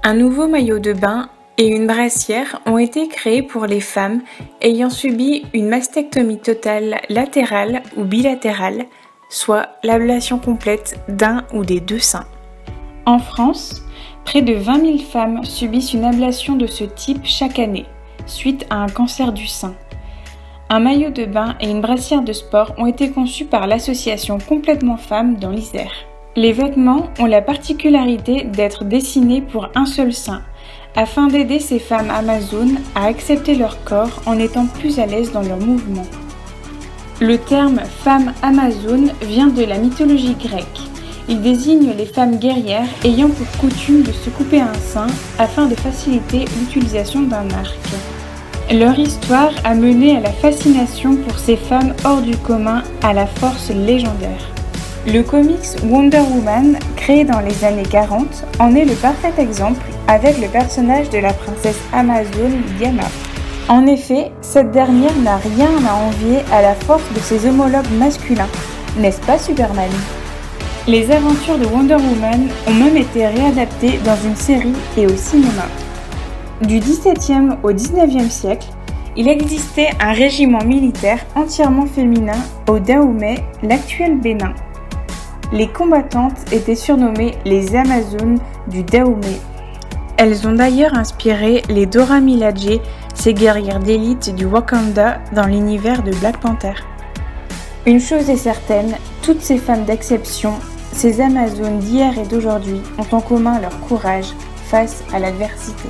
Un nouveau maillot de bain et une brassière ont été créés pour les femmes ayant subi une mastectomie totale latérale ou bilatérale, soit l'ablation complète d'un ou des deux seins. En France, près de 20 000 femmes subissent une ablation de ce type chaque année, suite à un cancer du sein. Un maillot de bain et une brassière de sport ont été conçus par l'association Complètement Femmes dans l'Isère. Les vêtements ont la particularité d'être dessinés pour un seul sein, afin d'aider ces femmes amazones à accepter leur corps en étant plus à l'aise dans leurs mouvements. Le terme « femme amazone » vient de la mythologie grecque. Il désigne les femmes guerrières ayant pour coutume de se couper un sein afin de faciliter l'utilisation d'un arc. Leur histoire a mené à la fascination pour ces femmes hors du commun à la force légendaire. Le comics Wonder Woman, créé dans les années 40, en est le parfait exemple avec le personnage de la princesse amazone Diana. En effet, cette dernière n'a rien à envier à la force de ses homologues masculins, n'est-ce pas Superman ? Les aventures de Wonder Woman ont même été réadaptées dans une série et au cinéma. Du XVIIe au XIXe siècle, il existait un régiment militaire entièrement féminin au Dahomey, l'actuel Bénin. Les combattantes étaient surnommées les Amazones du Dahomey. Elles ont d'ailleurs inspiré les Dora Milaje, ces guerrières d'élite du Wakanda dans l'univers de Black Panther. Une chose est certaine, toutes ces femmes d'exception, ces Amazones d'hier et d'aujourd'hui ont en commun leur courage face à l'adversité.